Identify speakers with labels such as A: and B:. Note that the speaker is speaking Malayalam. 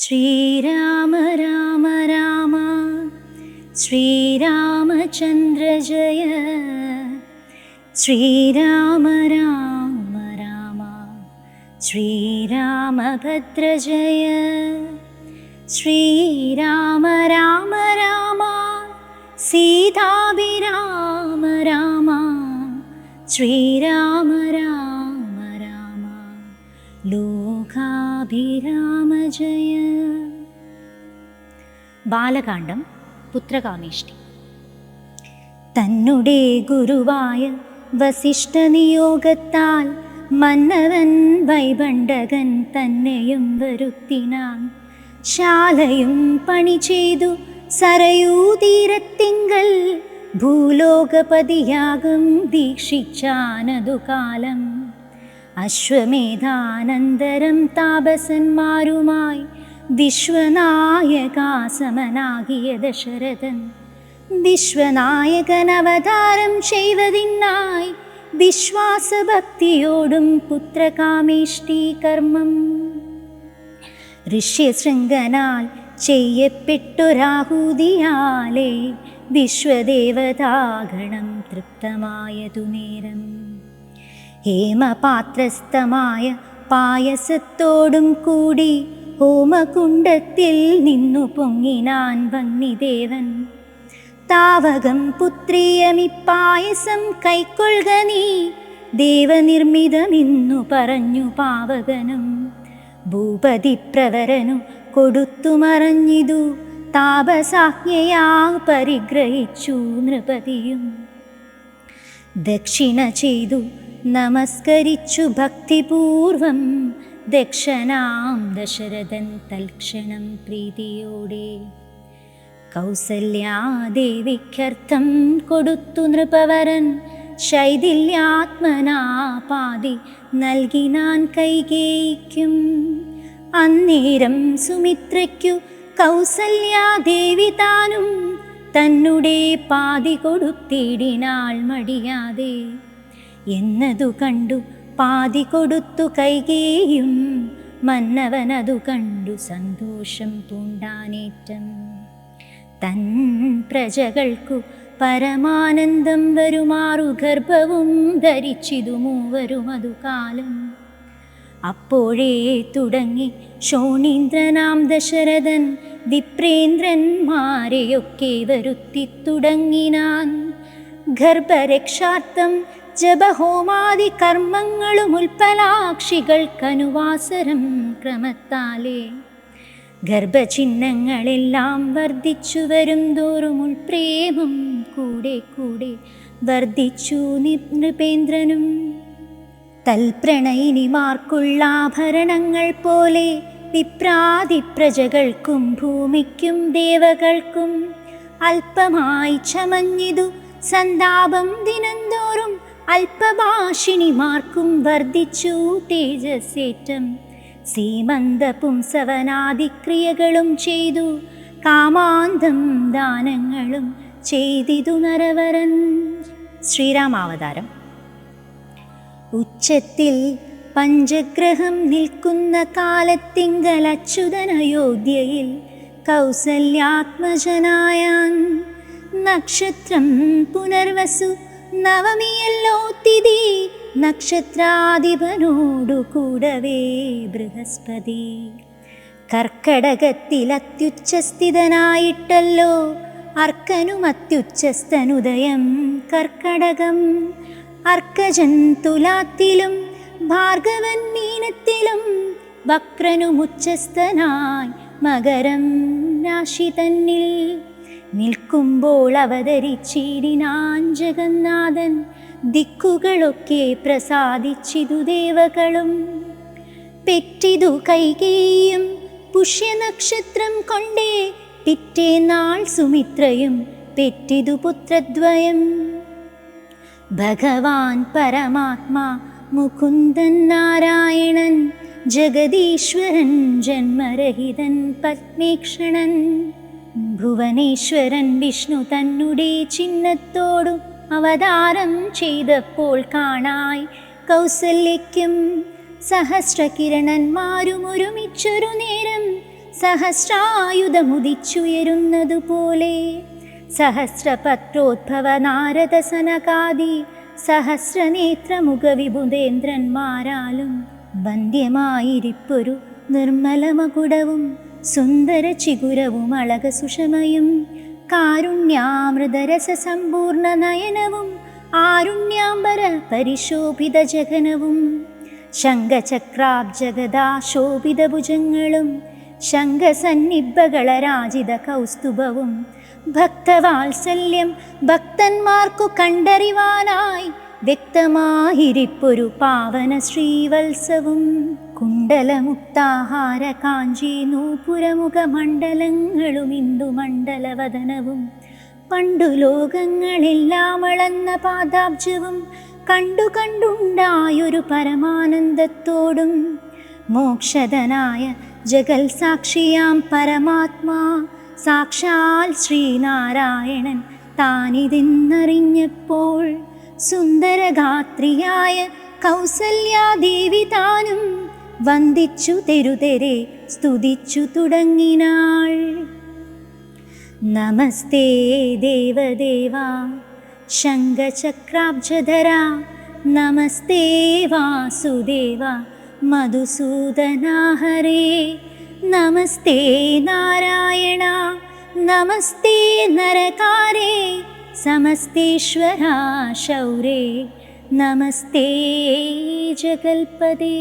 A: ശ്രീരാമ രാമ രാമ ശ്രീരാമചന്ദ്ര ജയ. ശ്രീരാമ രാമ രാമ ശ്രീരാമഭദ്ര ജയ. ശ്രീരാമ രാമ രാമ സീതാഭിരാമ രാമ. ശ്രീരാമ രാമ രാമ ലോകാഭിരാമ ജയ. ബാലകാണ്ഡം പുത്രകാമേഷ്ടി. തന്നുടെ ഗുരുവായ വസിഷ്ഠ നിയോഗത്താൽ മന്നവൻ വൈബണ്ഡകൻ തന്നെയും വരുത്തിനാൻ. ശാലയും പണി ചെയ്തു സരയൂതീരത്തിങ്കൽ ഭൂലോകപതിയാകും ദീക്ഷിച്ചാനതു കാലം. അശ്വമേധാനന്തരം താപസന്മാരുമായി വിശ്വനായകാസമനാകിയ ദശരഥൻ വിശ്വനായകൻ അവതാരം ചെയ്വതിനായി വിശ്വാസഭക്തിയോടും പുത്രകാമേഷ്ടി കർമ്മം ഋഷ്യശൃംഗനാൽ ചെയ്യപ്പെട്ടൊരാഹൂതിയാലേ വിശ്വദേവതാഗണം തൃപ്തമായതു നേരം. ഹേമപാത്രസ്ഥമായ പായസത്തോടും കൂടി ഹോമകുണ്ഡത്തിൽ നിന്നു പൊങ്ങിനാൻ വന്നിദേവൻ. താവകം പുത്രിയമിപ്പായസം കൈക്കൊള്ളുക നീ ദേവനിർമ്മിതമെന്നു പറഞ്ഞു പാവകനും. ഭൂപതി പ്രവരനു കൊടുത്തു മറഞ്ഞിതു താപസാജ്ഞയാ പരിഗ്രഹിച്ചു നൃപതിയും. ദക്ഷിണ ചെയ്തു നമസ്കരിച്ചു ഭക്തിപൂർവം ദക്ഷനാം ദശരഥൻ തൽക്ഷണം പ്രീതിയോടെ. കൗസല്യാദേവിക്കർത്ഥം കൊടുത്തു നൃപവരൻ ശൈഥില്യാത്മനാ പാതി നൽകിനാൻ കൈകേയിക്കും. അന്നേരം സുമിത്രയ്ക്കു കൗസല്യാദേവി താനും തന്നുടെ പാതി കൊടുത്തിടിനാൾ മടിയാതെ. എന്നതു കണ്ടു പാതി കൊടുത്തു കൈകേയും മന്നവനതു കണ്ടു സന്തോഷം പൂണ്ടാനേറ്റം. തൻ പ്രജകൾക്കു പരമാനന്ദം വരുമാറു ഗർഭവും ധരിച്ചിതു മൂവരും അതു കാലം. അപ്പോഴേ തുടങ്ങി ശോണീന്ദ്രനാം ദശരഥൻ വിപ്രേന്ദ്രന്മാരെയൊക്കെ വരുത്തി തുടങ്ങിനാൻ. ഗർഭരക്ഷാർത്ഥം ജപഹോമാദി കർമ്മങ്ങളും ഉൽപ്പലാക്ഷികൾക്കനുവാസരം ക്രമത്താലേ. ഗർഭചിഹ്നങ്ങളെല്ലാം വർദ്ധിച്ചു വരും തോറും ഉൾപ്രേമം കൂടെ കൂടെ വർദ്ധിച്ചു നൃപേന്ദ്രനും. തൽപ്രണയിനിമാർക്കുള്ള ആഭരണങ്ങൾ പോലെ വിപ്രാതി പ്രജകൾക്കും ഭൂമിക്കും ദേവകൾക്കും അല്പമായി ചമഞ്ഞിതു സന്താപം ദിനംതോറും. അല്പഭാഷിണിമാർക്കും വർദ്ധിച്ചു തേജസ്സേറ്റം. സീമന്ത പുംസവനാദിക്രിയകളും ചെയ്തു കാമാന്തം ദാനങ്ങളും ചെയ്തിതു നരവരൻ. ശ്രീരാമാവതാരം. ഉച്ചത്തിൽ പഞ്ചഗ്രഹം നിൽക്കുന്ന കാലത്തിങ്കൽ അച്യുതൻ അയോധ്യയിൽ കൗസല്യാത്മജനായാൻ. നക്ഷത്രം പുനർവസു നവമിയല്ലോ തിഥി. നക്ഷത്രാധിപനോടു കൂടവേ ബൃഹസ്പതി. കർക്കടകത്തിൽ അത്യുച്ചസ്ഥിതനായിട്ടല്ലോ അർക്കനും അത്യുച്ചസ്ഥനുദയം കർക്കടകം. അർക്കജൻ തുലാത്തിലും ഭാർഗവൻ മീനത്തിലും വക്രനുമുച്ചസ്ഥനായി മകരം രാശി തന്നിൽ. നിൽക്കുമ്പോൾ അവതരിച്ചിടിനാൻ ജഗന്നാഥൻ. ദിക്കുകളൊക്കെ പ്രസാദിച്ചിതു ദേവകളും. പെറ്റിതു കൈകേയും പുഷ്യനക്ഷത്രം കൊണ്ടേ പിറ്റേനാൾ സുമിത്രയും പെറ്റിതു പുത്രദ്വയം. ഭഗവാൻ പരമാത്മാ മുകുന്ദൻ നാരായണൻ ജഗദീശ്വരൻ ജന്മരഹിതൻ പത്മേക്ഷണൻ. ഭുവനേശ്വരൻ വിഷ്ണു തന്നുടെ ചിഹ്നത്തോടു അവതാരം ചെയ്തപ്പോൾ കാണായി കൗസല്യയ്ക്കും സഹസ്രകിരണന്മാരും ഒരുമിച്ചൊരു നേരം സഹസ്രായുധമുദിച്ചുയരുന്നതുപോലെ സഹസ്രപത്രോദ്ഭവ നാരദ സനകാദി സഹസ്രനേത്രമുഖവിബുധേന്ദ്രന്മാരാലും വന്ധ്യമായിരിപ്പൊരു നിർമ്മലമകുടവും സുന്ദര ചിഗുരവും അളക സുഷമയും കാരുണ്യാമൃതരസസമ്പൂർണ നയനവും ആരുണ്യാംബര പരിശോഭിത ജഗനവും ശംഖചക്രാബ്ജഗദാശോഭിത ഭുജങ്ങളും ശംഖസന്നിഭകളരാജിത കൗസ്തുഭവും ഭക്തവാത്സല്യം ഭക്തന്മാർക്കു കണ്ടറിവാനായി വ്യക്തമായിരിപ്പൊരു പാവന ശ്രീവത്സവും കുണ്ടലമുക്താഹാര കാഞ്ചി നൂപുരമുഖ മണ്ഡലങ്ങളും ഇന്ദുമണ്ഡലവദനവും പണ്ടു ലോകങ്ങളെല്ലാം അളന്ന പാദാബ്ജവും കണ്ടുണ്ടായൊരു പരമാനന്ദത്തോടും മോക്ഷദനായ ജഗൽ സാക്ഷിയാം പരമാത്മാ സാക്ഷാൽ ശ്രീനാരായണൻ താനിതെന്നറിഞ്ഞപ്പോൾ സുന്ദരഗാത്രിയായ കൗസല്യാദേവി താനും വന്ദിച്ചു തെരുതെരെ സ്തുതിച്ചു തുടങ്ങിനാൾ. നമസ്തേ ദേവദേവാ ശംഖചക്രാബ്ജധരാ നമസ്തേ വാസുദേവ മധുസൂദനാ ഹരേ നമസ്തേ നാരായണ നമസ്തേ നരകാരേ സമസ്തേശ്വരാ ശൗരേ നമസ്തേ ജഗൽപദേ.